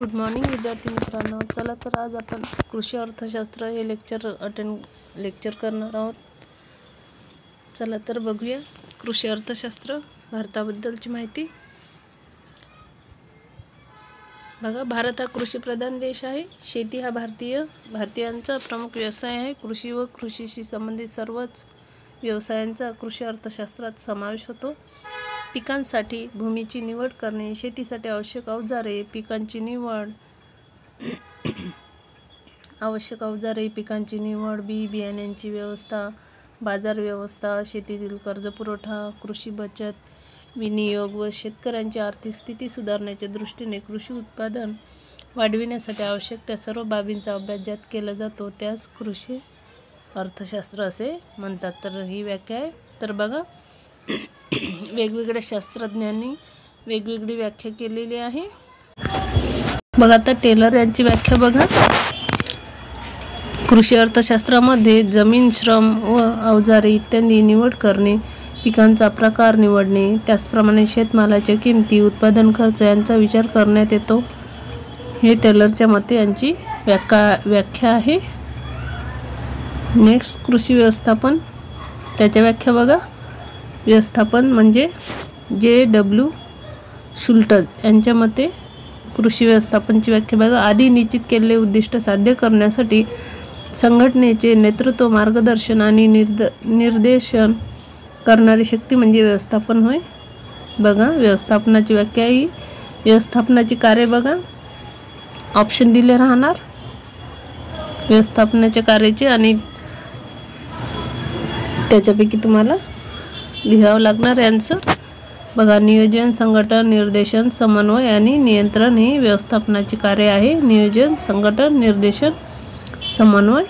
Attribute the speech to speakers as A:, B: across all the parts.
A: Good morning विद्यार्थी मित्रांनो. चला तर आज आपण कृषी अर्थशास्त्र हे लेक्चर करणार आहोत. चला तर बघूया कृषी अर्थशास्त्र भारताबद्दलची माहिती. बघा, भारत हा कृषीप्रधान देश आहे. शेती हा भारतीयांचा प्रमुख व्यवसाय आहे. कृषी व कृषीशी संबंधित सर्वच व्यवसायांचा कृषी अर्थशास्त्रात समावेश होतो. पिकांसाठी भूमीची निवड करणे, शेतीसाठी आवश्यक अवजारे, पिकांची निवड, बी बियाण्यांची व्यवस्था, बाजार व्यवस्था, शेतीतील कर्जपुरवठा, कृषी बचत, विनियोग व शेतकऱ्यांची आर्थिक स्थिती सुधारण्याच्या दृष्टीने कृषी उत्पादन वाढविण्यासाठी आवश्यक त्या सर्व बाबींचा अभ्यास ज्यात केला जातो त्यास कृषी अर्थशास्त्र असे म्हणतात. तर ही व्याख्या आहे. तर बघा, वेगवेगळ्या शास्त्रज्ञांनी वेगवेगळी व्याख्या केलेली आहे. बघा, आता टेलर यांची व्याख्या बघा. कृषी अर्थशास्त्रामध्ये जमीन, श्रम व अवजारे इत्यादी निवड करणे, पिकांचा प्रकार निवडणे, त्याचप्रमाणे शेतमालाच्या किमती, उत्पादन खर्च यांचा विचार करण्यात येतो. हे टेलरच्या मते यांची व्याख्या आहे. नेक्स्ट, कृषी व्यवस्थापन. त्याच्या व्याख्या बघा. व्यवस्थापन म्हणजे J.W. शुल्टज यांच्या मते कृषी व्यवस्थापनची व्याख्या बघा. आधी निश्चित केलेले उद्दिष्ट साध्य करण्यासाठी संघटनेचे नेतृत्व, मार्गदर्शन आणि निर्देशन करणारी शक्ती म्हणजे व्यवस्थापन होय. बघा, व्यवस्थापनाची व्याख्या ही व्यवस्थापनाची कार्य बघा. ऑप्शन दिले राहणार व्यवस्थापनाच्या कार्याचे आणि त्याच्यापैकी तुम्हाला लिहावं लागणार यांचं. बघा, नियोजन, संघटन, निर्देशन, समन्वय आणि नियंत्रण ही व्यवस्थापनाची कार्य आहे. नियोजन, संघटन, निर्देशन, समन्वय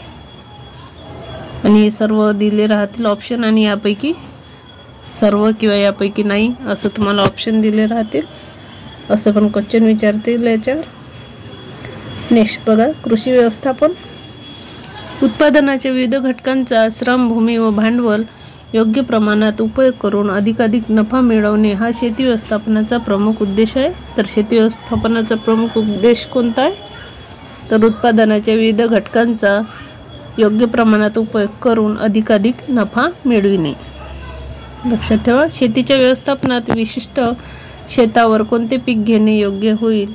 A: आणि हे सर्व दिले राहतील ऑप्शन. आणि यापैकी सर्व किंवा यापैकी नाही असं तुम्हाला ऑप्शन दिले राहतील. असं पण क्वेश्चन विचारतील याच्यावर. नेक्स्ट बघा, कृषी व्यवस्थापन. उत्पादनाच्या विविध घटकांचा श्रम, भूमी व भांडवल योग्य प्रमाणात उपयोग करून अधिकाधिक नफा मिळवणे हा शेती व्यवस्थापनाचा प्रमुख उद्देश आहे. तर शेती व्यवस्थापनाचा प्रमुख उद्देश कोणता आहे? तर उत्पादनाच्या विविध घटकांचा योग्य प्रमाणात उपयोग करून अधिकाधिक नफा मिळविणे. लक्षात ठेवा, शेतीच्या व्यवस्थापनात विशिष्ट शेतावर कोणते पीक घेणे योग्य होईल,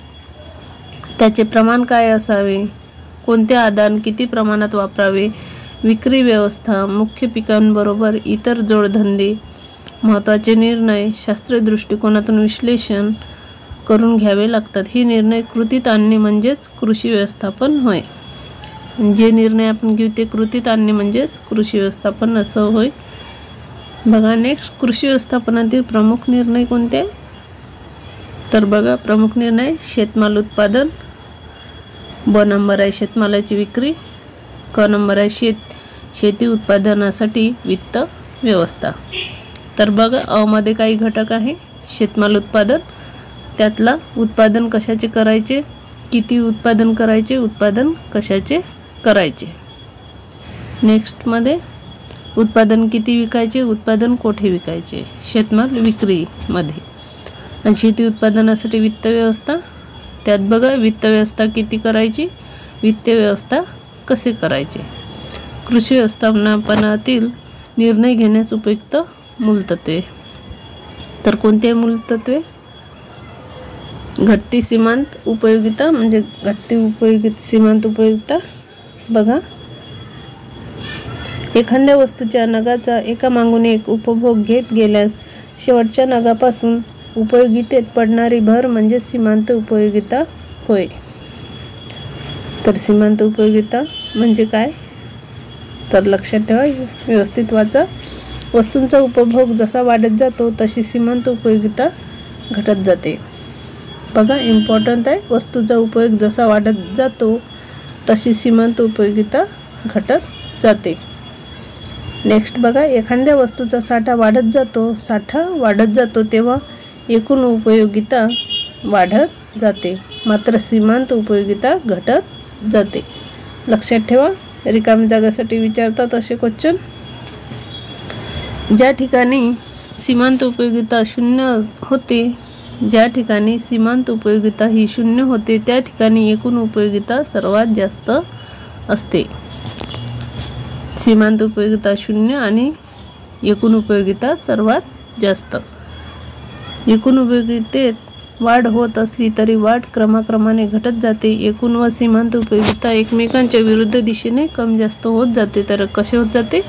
A: त्याचे प्रमाण काय असावे, कोणते आदान किती प्रमाणात वापरावे, विक्री व्यवस्था, मुख्य पिकांबरोबर इतर जोडधंदे, महत्त्वाचे निर्णय शास्त्रीय दृष्टिकोनातून विश्लेषण करून घ्यावे लागतात. हे निर्णय कृतीत आणणे म्हणजेच कृषी व्यवस्थापन होय. जे निर्णय आपण घेऊ ते कृतीत आणणे म्हणजेच कृषी व्यवस्थापन असं होय. बघा, नेक्स्ट, कृषी व्यवस्थापनातील प्रमुख निर्णय कोणते? तर बघा, प्रमुख निर्णय शेतमाल उत्पादन, ब नंबर आहे शेतमालाची विक्री, क नंबर आहे शेती उत्पादनासाठी वित्त व्यवस्था. तर बघा, अ मध्ये काही घटक आहे. शेतमाल उत्पादन, त्यातला उत्पादन कशाचे करायचे, किती उत्पादन करायचे, उत्पादन कशाचे करायचे. नेक्स्ट मध्ये उत्पादन किती विकायचे, उत्पादन कोठे विकायचे, शेतमाल विक्रीमध्ये. आणि शेती उत्पादनासाठी वित्त व्यवस्था, त्यात बघा वित्त व्यवस्था किती करायची, वित्त व्यवस्था कसे करायचे. कृषी व्यवस्थापनातील निर्णय घेण्यास उपयुक्त मूलतत्वे. तर कोणते मूलतत्वे? घटती सीमांत उपयोगिता म्हणजे सीमांत उपयोगिता. बघा, एखाद्या वस्तूच्या नगाचा एका मागून एक उपभोग घेत गेल्यास शेवटच्या नगापासून उपयोगितेत पडणारी भर म्हणजे सीमांत उपयोगिता होय. तर सीमांत उपयोगिता म्हणजे काय? तर लक्षात ठेवा, व्यवस्थित वाचा. वस्तूंचा उपभोग जसा वाढत जातो तशी सीमांत उपयोगिता घटत जाते. बघा, इम्पॉर्टंट आहे. वस्तूचा उपयोग जसा वाढत जातो तशी सीमांत उपयोगिता घटत जाते. नेक्स्ट बघा, एखाद्या वस्तूचा साठा वाढत जातो तेव्हा एकूण उपयोगिता वाढत जाते, मात्र सीमांत उपयोगिता घटत जाते. लक्षात ठेवा, रिकामी जागासाठी विचारतात असे क्वेश्चन. ज्या ठिकाणी सीमांत उपयोगिता 0 होते ज्या ठिकाणी सीमांत उपयोगिता ही 0 होते त्या ठिकाणी एकूण उपयोगिता सर्वात जास्त असते. सीमांत उपयोगिता 0 आणि एकूण उपयोगिता सर्वात जास्त. एकूण उपयोगितेत वाढ होत असली तरी वाढ क्रमाक्रमाने घटत जाते. एकूण व सीमांत उपयोगिता एकमेकांच्या विरुद्ध दिशेने कमी जास्त होत जाते. तर कसे होत जाते?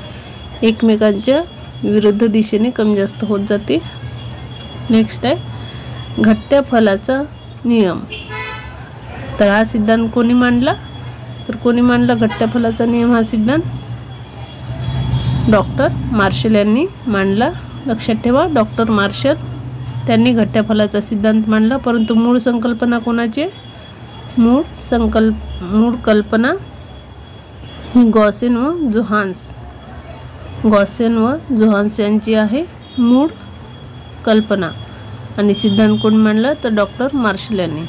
A: एकमेकांच्या विरुद्ध दिशेने कमी जास्त होत जाते. नेक्स्ट आहे घटत्या फलाचा नियम. तर हा सिद्धांत कोणी मांडला? तर कोणी मांडला घटत्या फलाचा नियम? हा सिद्धांत डॉक्टर मार्शल यांनी मांडला. लक्षात ठेवा, डॉक्टर मार्शल त्यांनी घटत्या फलाचा सिद्धांत मांडला. परंतु मूळ संकल्पना कोणाची? मूळ कल्पना ही गॉसेन व जोहान्स यांची आहे मूळ कल्पना. आणि सिद्धांत कोण मांडला? तर डॉक्टर मार्शल यांनी.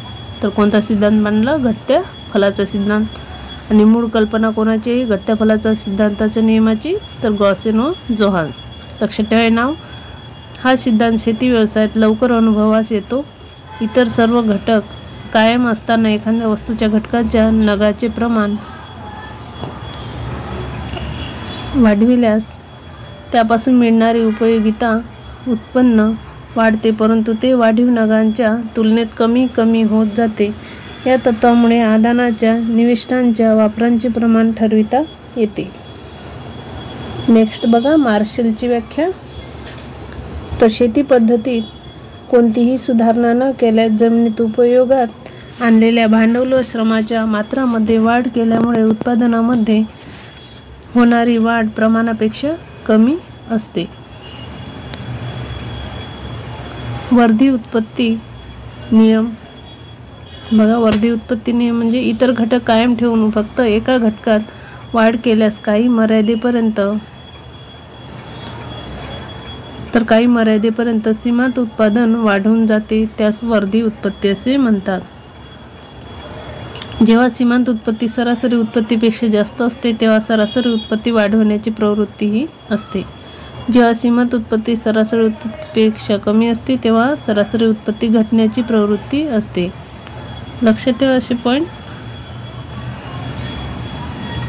A: तर कोणता सिद्धांत मांडला? घटत्या फलाचा सिद्धांत. आणि मूळ कल्पना कोणाची घटत्या फलाचा सिद्धांताच्या नियमाची? तर गॉसेन व जोहान्स. लक्षात ठेवा हे नाव. हा सिद्धांत शेती व्यवसायात लवकर अनुभवास येतो. इतर सर्व घटक कायम असताना एखाद्या वस्तूच्या घटकाच्या नगाचे प्रमाण वाढविल्यास त्यापासून मिळणारी उपयोगिता उत्पन्न वाढते, परंतु ते वाढीव नगांच्या तुलनेत कमी होत जाते. या तत्त्वामुळे आदानाच्या निविष्ठांच्या वापरांचे प्रमाण ठरविता येते. नेक्स्ट बघा मार्शलची व्याख्या. तर शेती पद्धतीत कोणतीही सुधारणा न केल्यास जमिनीत उपयोगात आणलेल्या भांडवल व श्रमाच्या मात्रामध्ये वाढ केल्यामुळे उत्पादनामध्ये होणारी वाढ प्रमाणापेक्षा कमी असते. वर्धी उत्पत्ती नियम बघा. वर्धी उत्पत्ती नियम म्हणजे इतर घटक कायम ठेवून फक्त एका घटकात वाढ केल्यास काही मर्यादेपर्यंत सीमांत उत्पादन वाढून जाते. त्यास वर्धी उत्पत्ती असे म्हणतात. जेव्हा सीमांत उत्पत्ती सरासरी उत्पत्तीपेक्षा जास्त असते तेव्हा सरासरी उत्पत्ती वाढवण्याची प्रवृत्तीही असते. जेव्हा सीमांत उत्पत्ती सरासरी उत्पत्तीपेक्षा कमी असते तेव्हा सरासरी उत्पत्ती घटण्याची प्रवृत्ती असते. लक्षात ठेवा असे पॉईंट.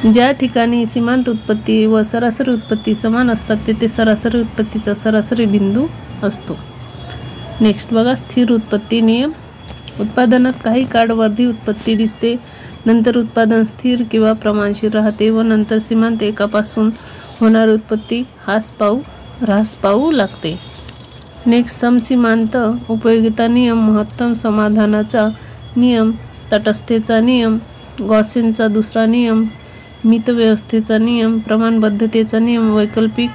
A: ज्या ठिकाणी सीमांत उत्पत्ती व सरासरी उत्पत्ती समान असतात तेथे सरासरी उत्पत्तीचा सरासरी बिंदू असतो. नेक्स्ट बघा स्थिर उत्पत्ती नियम. उत्पादनात काही काळ वर्धी उत्पत्ती दिसते, नंतर उत्पादन स्थिर किंवा प्रमाणशीर राहते व नंतर सीमांत एकापासून होणारी उत्पत्ती ह्रास पावू लागते. नेक्स्ट समसीमांत उपयोगिता नियम, महत्तम समाधानाचा नियम, तटस्थतेचा नियम, गॉसेनचा दुसरा नियम, मितव्यवस्थेचा नियम, प्रमाणबद्धतेचा नियम, वैकल्पिक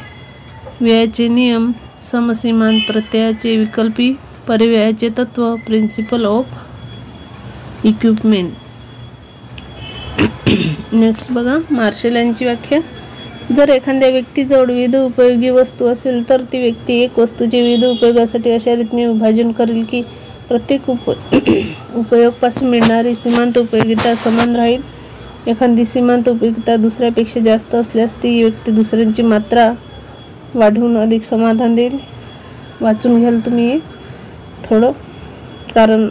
A: व्ययाचे नियम, समसीमांत प्रत्ययाचे विकल्पी परिव्ययाचे तत्व, प्रिन्सिपल ऑफ इक्विपमेंट. नेक्स्ट बघा मार्शल यांची व्याख्या. जर एखाद्या व्यक्तीजवळ विविध उपयोगी वस्तू असेल तर ती व्यक्ती एक वस्तूचे विविध उपयोगासाठी अशा रीतीने विभाजन करेल की प्रत्येक उपयोगापासून मिळणारी सीमांत उपयोगिता समान राहील. एखादी सीमांत उपयोगिता दुसऱ्यापेक्षा जास्त असल्यास ती व्यक्ती दुसऱ्यांची मात्रा वाढवून अधिक समाधान देईल. वाचून घ्याल तुम्ही थोडं, कारण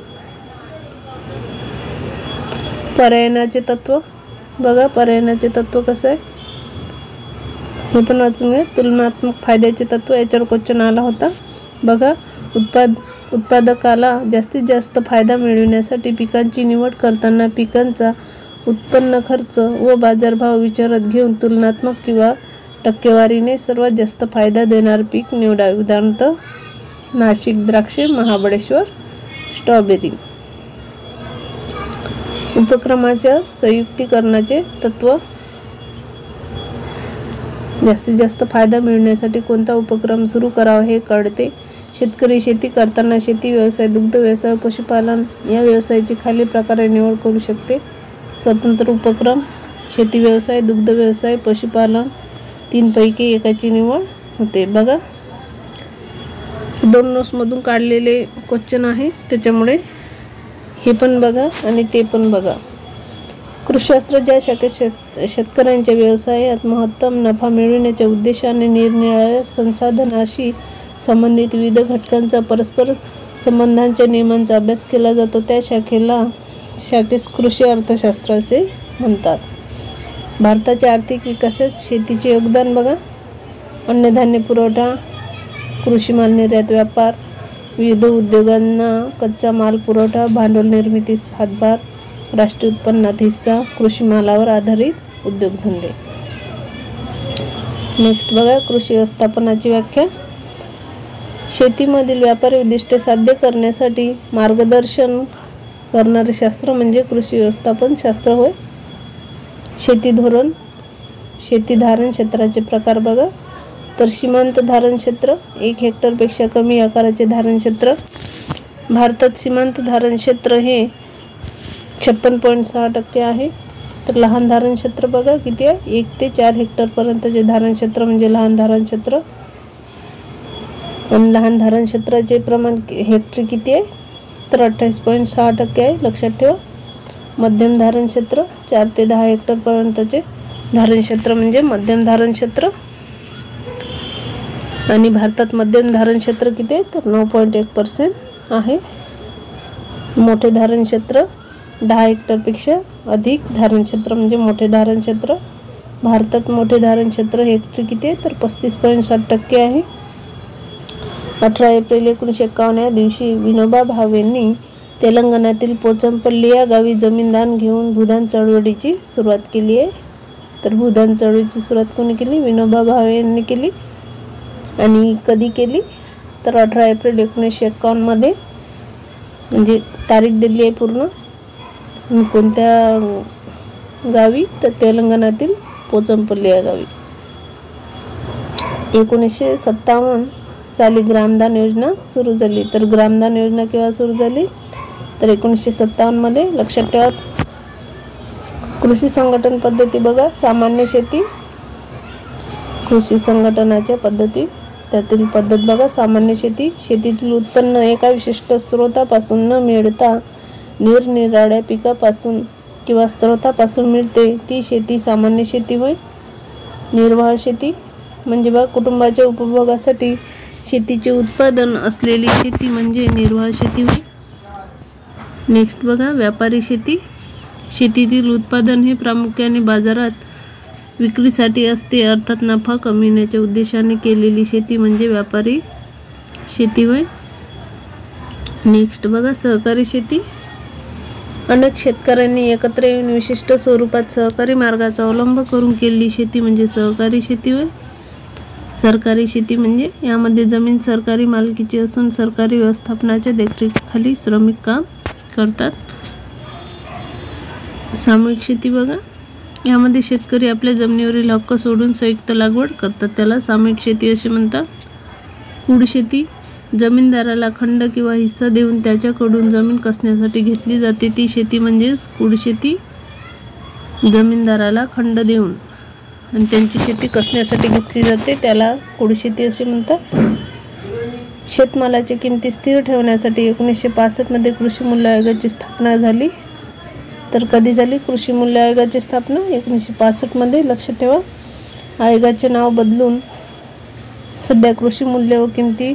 A: पर्यायनाचे तत्व बघा. पर्यायनाचे तत्व कसं आहे हे पण वाचून घ्या. तुलनात्मक फायद्याचे तत्व, याच्यावर क्वेश्चन आला होता बघा. उत्पादकाला जास्तीत जास्त फायदा मिळविण्यासाठी पिकांची निवड करताना पिकांचा उत्पन्न खर्च व बाजारभाव विचारात घेऊन तुलनात्मक किंवा टक्केवारीने सर्वात जास्त फायदा देणारे पीक निवडावे. उदाहरणार्थ नाशिक द्राक्षे, महाबळेश्वर स्ट्रॉबेरी. उपक्रमाच्या संयुक्तीकरणाचे तत्व. जास्तीत जास्त फायदा मिळवण्यासाठी कोणता उपक्रम सुरू करावा हे कळते. शेतकरी शेती करताना शेती व्यवसाय, दुग्ध व्यवसाय, पशुपालन या व्यवसायाची खालील प्रकारे निवड करू शकते. स्वतंत्र उपक्रम, शेती व्यवसाय, दुग्ध व्यवसाय, पशुपालन, तीनपैकी एकाची निवड होते. बघा 2 नोट्समधून काढलेले क्वेश्चन आहे, त्याच्यामुळे हे पण बघा आणि ते पण बघा. कृषीशास्त्र ज्या शाखेत शेतकऱ्यांच्या व्यवसायात महत्तम नफा मिळविण्याच्या उद्देशाने निरनिराळ्या संसाधनाशी संबंधित विविध घटकांचा परस्पर संबंधांच्या नियमांचा अभ्यास केला जातो त्या शाखेस कृषी अर्थशास्त्र असे म्हणतात. भारताच्या आर्थिक विकासात शेतीचे योगदान बघा. अन्नधान्य पुरवठा, कृषी माल निर्यात व्यापार, विविध उद्योगांना कच्चा माल पुरवठा, भांडवल निर्मितीस हातभार, राष्ट्रीय उत्पन्नात हिस्सा, कृषी मालावर आधारित उद्योगधंदे. नेक्स्ट बघा कृषी व्यवस्थापनाची व्याख्या. शेतीमधील व्यापारी उद्दिष्टे साध्य करण्यासाठी मार्गदर्शन करणारे शास्त्र म्हणजे कृषी व्यवस्थापन शास्त्र होय. शेती धोरण. शेती धारण क्षेत्राचे प्रकार बघा. तर सीमांत धारण क्षेत्र 1 हेक्टरपेक्षा कमी आकाराचे धारण क्षेत्र. भारतात सीमांत धारण क्षेत्र हे 56.6% आहे. तर लहान धारण क्षेत्र बघा किती आहे, 1 ते 4 हेक्टरपर्यंतचे धारण क्षेत्र म्हणजे लहान धारण क्षेत्र. आणि लहान धारण क्षेत्राचे प्रमाण हेक्टरी किती आहे, तर 28.6% आहे, लक्षात ठेवा. मध्यम धारण क्षेत्र 4 ते 10 हेक्टरपर्यंतचे धारण क्षेत्र म्हणजे मध्यम धारण क्षेत्र. आणि भारतात मध्यम धारण क्षेत्र किती आहे, तर 9.1% आहे. मोठे धारण क्षेत्र 10 हेक्टरपेक्षा अधिक धारण क्षेत्र म्हणजे मोठे धारण क्षेत्र. भारतात मोठे धारण क्षेत्र हेक्टरी किती आहे, तर 35.7% आहे. 18 एप्रिल 1951 या दिवशी विनोबा भावेंनी तेलंगणातील पोचमपल्ली या गावी जमीन दान घेऊन भूदान चळवळीची सुरुवात केली आहे. तर भूदान चळवळीची सुरुवात कोणी केली, विनोबा भावे यांनी केली. आणि कधी केली, तर 18 एप्रिल 1951 मध्ये. म्हणजे तारीख दिली आहे पूर्ण. कोणत्या गावी, तर तेलंगणातील पोचमपल्ली या गावी. 1957 साली ग्रामदान योजना सुरू झाली. तर ग्रामदान योजना केव्हा सुरू झाली, तर 1957 मध्ये, लक्षात ठेवा. कृषी संघटन पद्धती बघा. सामान्य शेती, कृषी संघटनाच्या पद्धती, त्यातील पद्धत बघा. सामान्य शेती. शेतीतील उत्पन्न एका विशिष्ट स्रोतापासून न मिळता निरनिराळ्या पिकापासून किंवा स्रोतापासून मिळते ती शेती सामान्य शेती होय. निर्वाह शेती म्हणजे बघा कुटुंबाच्या उपभोगासाठी शेतीचे उत्पादन असलेली शेती म्हणजे निर्वाह शेती होय. नेक्स्ट बघा व्यापारी शेती. शेतीतील उत्पादन हे प्रामुख्याने बाजारात विक्रीसाठी असते, अर्थात नफा कमविण्याच्या उद्देशाने केलेली शेती म्हणजे व्यापारी शेती होय. नेक्स्ट बघा सहकारी शेती. अनेक शेतकऱ्यांनी एकत्र येऊन विशिष्ट स्वरूपात सहकारी मार्गाचा अवलंब करून केलेली शेती म्हणजे सहकारी शेती होय. सरकारी शेती म्हणजे यामध्ये जमीन सरकारी मालकीची असून सरकारी व्यवस्थापनाच्या देखरेखीखाली श्रमिक काम करतात. सामूहिक शेती बघा. यामध्ये शेतकरी आपल्या जमिनीवरील हक्क सोडून संयुक्त लागवड करतात, त्याला सामूहिक शेती असे म्हणतात. कूड शेती. जमीनदाराला खंड किंवा हिस्सा देऊन त्याच्याकडून जमीन कसण्यासाठी घेतली जाते ती शेती म्हणजे कूड शेती. जमीनदाराला खंड देऊन आणि त्यांची शेती कसण्यासाठी घेतली जाते त्याला कूड शेती असे म्हणतात. शेतमालाची किमती स्थिर ठेवण्यासाठी 1965 मध्ये कृषी मूल्य आयोगाची स्थापना झाली. तर कधी झाली कृषी मूल्य आयोगाची स्थापना, 1965 मध्ये, लक्षात ठेवा. आयोगाचे नाव बदलून सध्या कृषी मूल्य व किमती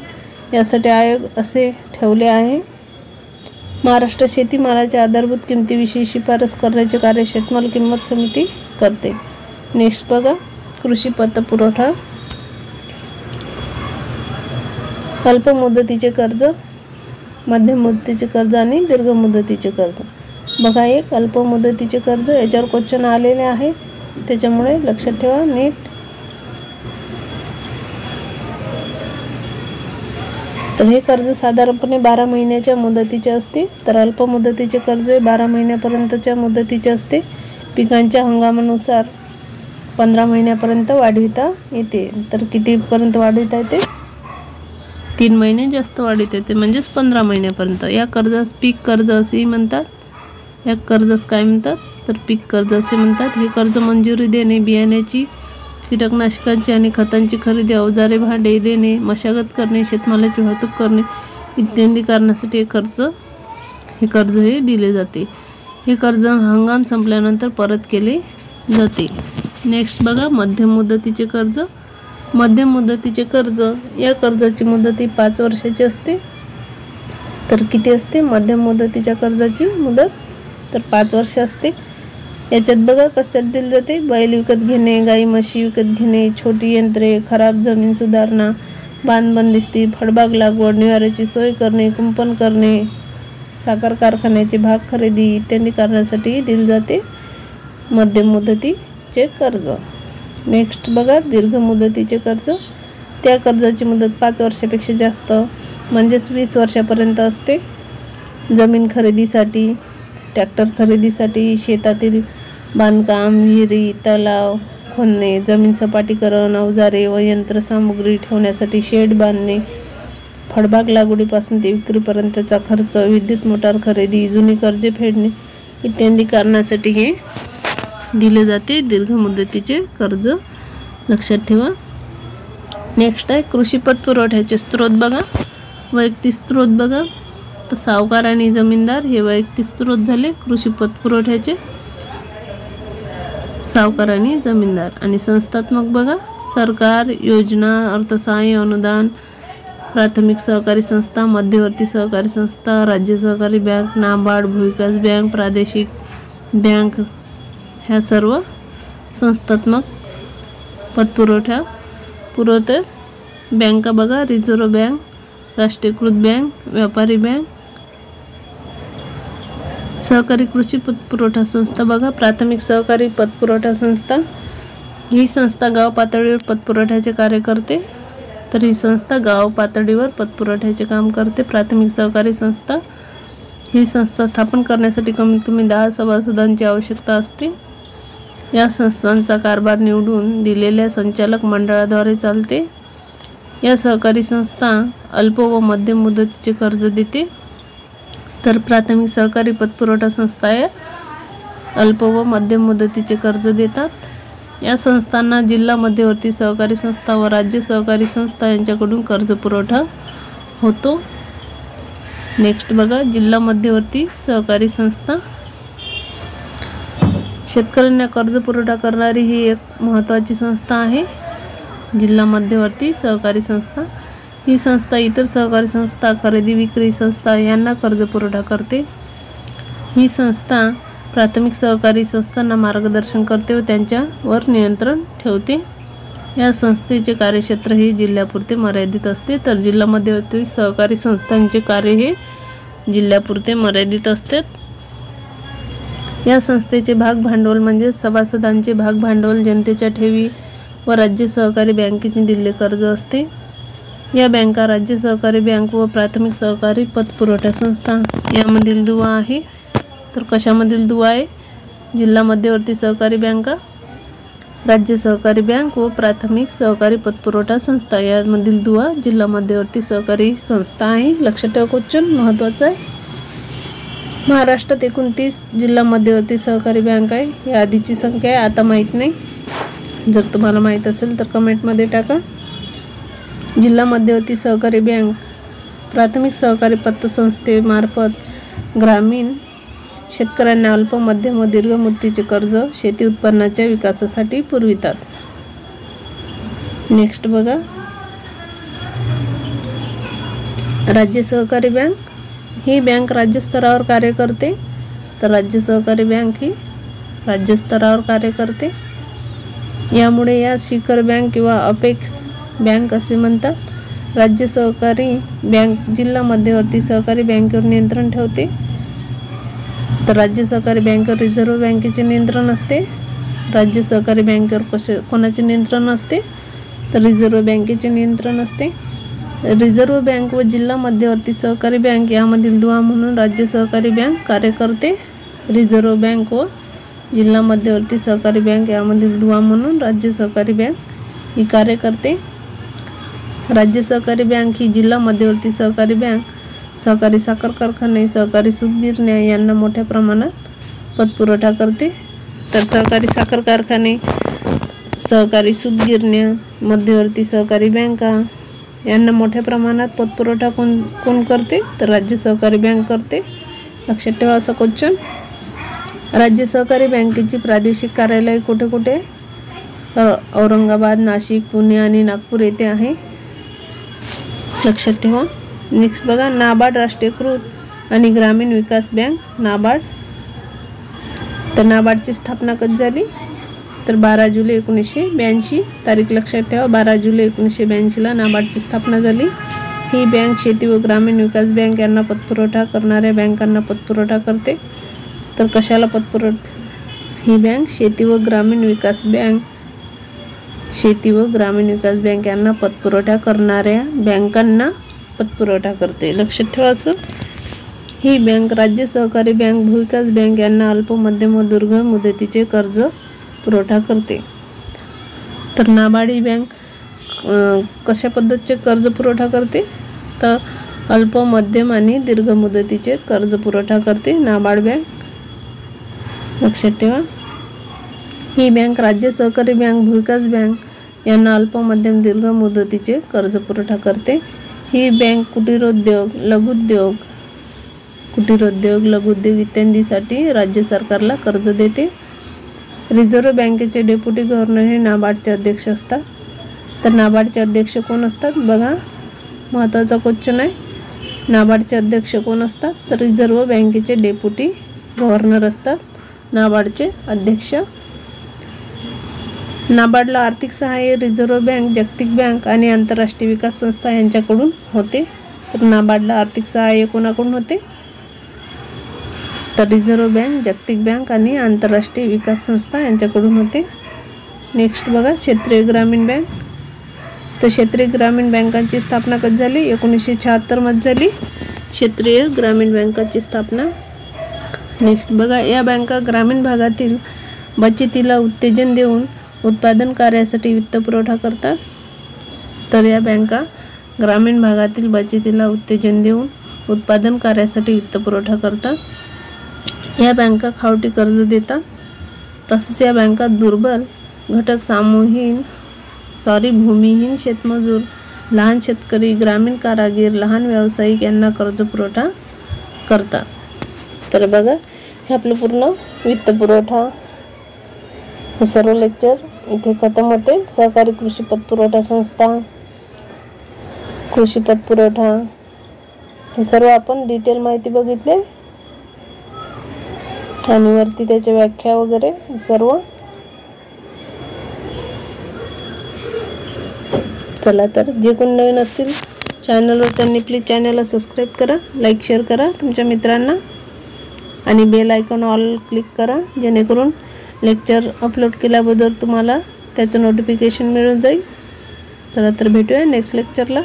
A: यासाठी आयोग असे ठेवले आहे. महाराष्ट्र शेतीमालाच्या आधारभूत किमतीविषयी शिफारस करण्याचे कार्य शेतमाल किंमत समिती करते. नेक्स्ट बघा कृषी पतपुरवठा. अल्प मुदतीचे कर्ज, मध्यम मुदतीचे कर्ज आणि दीर्घ मुदतीचे कर्ज. बघा एक अल्प मुदतीचे कर्ज, याच्यावर क्वेश्चन आलेले आहे त्याच्यामुळे लक्षात ठेवा नीट. तर हे कर्ज साधारणपणे 12 महिन्याच्या मुदतीचे असते. तर अल्प मुदतीचे कर्ज 12 महिन्यापर्यंतच्या मुदतीचे असते. पिकांच्या हंगामानुसार 15 महिन्यापर्यंत वाढविता येते. तर कितीपर्यंत वाढविता येते, 3 महिने जास्त वाढविता येते म्हणजेच 15 महिन्यापर्यंत. या कर्जास पीक कर्ज असेही म्हणतात. या कर्जास काय म्हणतात, तर पीक कर्ज असे म्हणतात. हे कर्ज मंजुरी देणे, बियाण्याची, कीटकनाशकांची आणि खतांची खरेदी, अवजारे भाडे देणे, मशागत करणे, शेतमालाची वाहतूक करणे इत्यादी कारणासाठी हे कर्ज हे दिले जाते. हे कर्ज हंगाम संपल्यानंतर परत केले जाते. नेक्स्ट बघा मध्यम मुदतीचे कर्ज. मध्यम मुदतीचे कर्ज, या कर्जाची मुदत ही 5 वर्षाची असते. तर किती असते मध्यम मुदतीच्या कर्जाची मुदत? तर 5 वर्ष असते। याच्यात बघा कशात दिले जाते, बैल विकत घेणे, गाई म्हशी विकत घेणे, छोटी यंत्रे, खराब जमीन सुधारणा, बांध बंदिस्ती, फळबाग लागवड, निवाऱ्याची सोय करणे, कुंपण करणे, साखर कारखान्याचे भाग खरेदी इत्यादी कारणासाठी दिले जाते मध्यम मुदतीचे कर्ज। नेक्स्ट बघा दीर्घ मुदतीचे कर्ज। त्या कर्जाची मुदत 5 वर्षापेक्षा जास्त म्हणजेच 20 वर्षापर्यंत असते। जमीन खरेदीसाठी, ट्रॅक्टर खरेदीसाठी, शेतातील बांधकाम, विहिरी, तलाव खोदणे, जमीन सपाटीकरण, अवजारे व यंत्रसामुग्री ठेवण्यासाठी शेड बांधणे, फळबाग लागवडीपासून ते विक्रीपर्यंतचा खर्च, विद्युत मोटार खरेदी, जुनी कर्जे फेडणे इत्यादी कारणासाठी हे दिले जाते दीर्घ मुदतीचे कर्ज, लक्षात ठेवा। नेक्स्ट आहे कृषी पतपुरवठ्याचे स्त्रोत बघा। वैयक्तिक स्त्रोत बघा, तर सावकार आणि जमीनदार हे वैयक्तिक स्त्रोत झाले कृषी पतपुरवठ्याचे, सावकार आणि जमीनदार। आणि संस्थात्मक बघा, सरकार, योजना, अर्थसहाय्य, अनुदान, प्राथमिक सहकारी संस्था, मध्यवर्ती सहकारी संस्था, राज्य सहकारी बँक, नाबार्ड, भूविकास बँक, प्रादेशिक बँक ह्या सर्व संस्थात्मक पतपुरवठा पुरवते। बँका बघा, रिझर्व्ह बँक, राष्ट्रीयकृत बँक, व्यापारी बँक। सहकारी कृषी पतपुरवठा संस्था बघा, प्राथमिक सहकारी पतपुरवठा संस्था ही संस्था गाव पातळीवर पतपुरवठ्याचे कार्य करते। तर ही संस्था गाव पातळीवर पतपुरवठ्याचे काम करते। प्राथमिक सहकारी संस्था ही संस्था स्थापन करण्यासाठी कमीत कमी 10 सभासदांची आवश्यकता असते। या संस्थांचा कारभार निवडून दिलेल्या संचालक मंडळाद्वारे चालते। या सहकारी संस्था अल्प व मध्यम मुदतीचे कर्ज देते। तर प्राथमिक सहकारी पतपुरवठा संस्था या अल्प व मध्यम मुदतीचे कर्ज देतात। या संस्थांना जिल्हा मध्यवर्ती सहकारी संस्था व राज्य सहकारी संस्था यांच्याकडून कर्ज पुरवठा होतो। नेक्स्ट बघा, जिल्हा मध्यवर्ती सहकारी संस्था शेतकऱ्यांना कर्ज पुरवठा करणारी ही एक महत्त्वाची संस्था आहे। जिल्हा मध्यवर्ती सहकारी संस्था ही संस्था इतर सहकारी संस्था, खरेदी विक्री संस्था यांना कर्ज पुरवठा करते। ही संस्था प्राथमिक सहकारी संस्थांना मार्गदर्शन करते व त्यांच्यावर नियंत्रण ठेवते। या संस्थेचे कार्यक्षेत्र हे जिल्ह्यापुरते मर्यादित असते। तर जिल्हा मध्यवर्ती सहकारी संस्थांचे कार्य हे जिल्ह्यापुरते मर्यादित असते। या संस्थेचे भाग भांडवल म्हणजे सभासदांचे भाग भांडवल, जनतेच्या ठेवी व राज्य सहकारी बँकेने दिलेले कर्ज असते। या बँका राज्य सहकारी बँक व प्राथमिक सहकारी पतपुरवठा संस्था यामधील दुवा आहे। तर कशामधील दुवा आहे? जिल्हा मध्यवर्ती सहकारी बँका, राज्य सहकारी बँक व प्राथमिक सहकारी पतपुरवठा संस्था यामधील दुवा जिल्हा मध्यवर्ती सहकारी संस्था आहे। लक्षात ठेवा, क्वेश्चन महत्त्वाचा आहे। महाराष्ट्रात 29 जिल्हा मध्यवर्ती सहकारी बँक आहे। या आधीची संख्या आहे, आता माहीत नाही। जर तुम्हाला माहीत असेल तर कमेंटमध्ये टाका। जिल्हा मध्यवर्ती सहकारी बँक प्राथमिक सहकारी पतसंस्थेमार्फत ग्रामीण शेतकऱ्यांना अल्प, मध्यम व दीर्घ मुदतीचे कर्ज शेती उत्पन्नाच्या विकासासाठी पुरवितात। नेक्स्ट बघा, राज्य सहकारी बँक ही बँक राज्य स्तरावर कार्य करते। तर राज्य सहकारी बँक ही राज्य स्तरावर कार्य करते। यामुळे या शिखर बँक किंवा अपेक्स बँक असे म्हणतात। राज्य सहकारी बँक जिल्हा मध्यवर्ती सहकारी बँकेवर नियंत्रण ठेवते। तर राज्य सहकारी बँकेवर रिझर्व्ह बँकेचे नियंत्रण असते। राज्य सहकारी बँकेवर कोणाचे नियंत्रण असते? तर रिझर्व्ह बँकेचे नियंत्रण असते। रिझर्व्ह बँक व जिल्हा मध्यवर्ती सहकारी बँक यामधील दुवा म्हणून राज्य सहकारी बँक कार्य करते। रिझर्व्ह बँक व जिल्हा मध्यवर्ती सहकारी बँक यामधील दुवा म्हणून राज्य सहकारी बँक ही कार्य करते। राज्य सहकारी बँक ही जिल्हा मध्यवर्ती सहकारी बँक सहकारी साखर कारखाने, सहकारी सूत गिरण्या यांना मोठ्या प्रमाणात पतपुरवठा करते। तर सहकारी साखर कारखाने, सहकारी सूत गिरण्या, मध्यवर्ती सहकारी बँका यांना मोठ्या प्रमाणात पतपुरवठा कोण करते? तर राज्य सहकारी बँक करते। लक्षात ठेवा असा क्वेश्चन। राज्य सहकारी बँकेची प्रादेशिक कार्यालय कुठे कुठे? औरंगाबाद, नाशिक, पुणे आणि नागपूर येथे आहे। लक्षात ठेवा। नेक्स्ट बघा नाबार्ड राष्ट्रीयकृत आणि ग्रामीण विकास बँक नाबार्ड. तर नाबार्डची स्थापना कधी झाली तर 12 जुलै 1982. तारीख लक्षात ठेवा, 12 जुलै 1982ला नाबार्डची स्थापना झाली. ही बँक शेती व ग्रामीण विकास बँक यांना पतपुरवठा करणाऱ्या बँकांना पतपुरवठा करते. तर कशाला पतपुरवठा? ही बँक शेती व ग्रामीण विकास बँक यांना पतपुरवठा करणाऱ्या बँकांना पतपुरवठा करते. लक्षात ठेवा असं. ही बँक राज्य सहकारी बँक, भूविकास बँक यांना अल्प, मध्यम व दीर्घ मुदतीचे कर्ज पुरवठा करते. तर नाबार्ड ही बँक कशा पद्धतीचे कर्ज पुरवठा करते तर अल्प, मध्यम आणि दीर्घ मुदतीचे कर्ज पुरवठा करते नाबार्ड बँक. लक्षात ठेवा. ही बँक राज्य सहकारी बँक, भूविकास बँक यांना अल्प, मध्यम, दीर्घ मुदतीचे कर्ज पुरवठा करते. ही बँक कुटीरोद्योग, लघुउद्योग इत्यादीसाठी राज्य सरकारला कर्ज देते. रिझर्व्ह बँकेचे डेप्युटी गव्हर्नर हे नाबार्डचे अध्यक्ष असतात. तर नाबार्डचे अध्यक्ष कोण असतात बघा, महत्त्वाचा क्वेश्चन आहे. नाबार्डचे अध्यक्ष कोण असतात तर रिझर्व्ह बँकेचे डेप्युटी गव्हर्नर असतात नाबार्डचे अध्यक्ष. नाबार्डला आर्थिक सहाय्य रिझर्व्ह बँक, जागतिक बँक आणि आंतरराष्ट्रीय विकास संस्था यांच्याकडून होते. तर नाबार्डला आर्थिक सहाय्य कोणाकडून होते तर रिझर्व्ह बँक, जागतिक बँक आणि आंतरराष्ट्रीय विकास संस्था यांच्याकडून होते. नेक्स्ट बघा क्षेत्रीय ग्रामीण बँक. तर क्षेत्रीय ग्रामीण बँकांची स्थापना कधी झाली 1976 मध्ये झाली क्षेत्रीय ग्रामीण बँकांची स्थापना. नेक्स्ट बघा या बँका ग्रामीण भागातील बचतीला उत्तेजन देऊन उत्पादन कार्यासाठी वित्त पुरवठा करतात. तर या बँका ग्रामीण भागातील बचतीला उत्तेजन देऊन उत्पादन कार्यासाठी वित्त पुरवठा करतात. या बँका खावटी कर्ज देतात. तसेच या बँका दुर्बल घटक, भूमिहीन शेतमजूर, लहान शेतकरी, ग्रामीण कारागीर, लहान व्यावसायिक यांना कर्ज पुरवठा करतात. तर बघा हे आपलं पूर्ण वित्त पुरवठा हे सर्व लेक्चर इथे खतम होते. सहकारी कृषी पतपुरवठा संस्था, कृषी पतपुरवठा हे सर्व आपण डिटेल माहिती बघितले आणि वरती त्याच्या व्याख्या वगैरे सर्व. चला तर जे कोणी नवीन असतील चॅनलवर त्यांनी प्लीज चॅनलला सबस्क्राईब करा, लाईक शेअर करा तुमच्या मित्रांना आणि बेल आयकॉन ऑल क्लिक करा जेणेकरून लेक्चर अपलोड केल्याबद्दल तुम्हाला त्याचं नोटिफिकेशन मिळून जाईल. चला तर भेटूया नेक्स्ट लेक्चरला.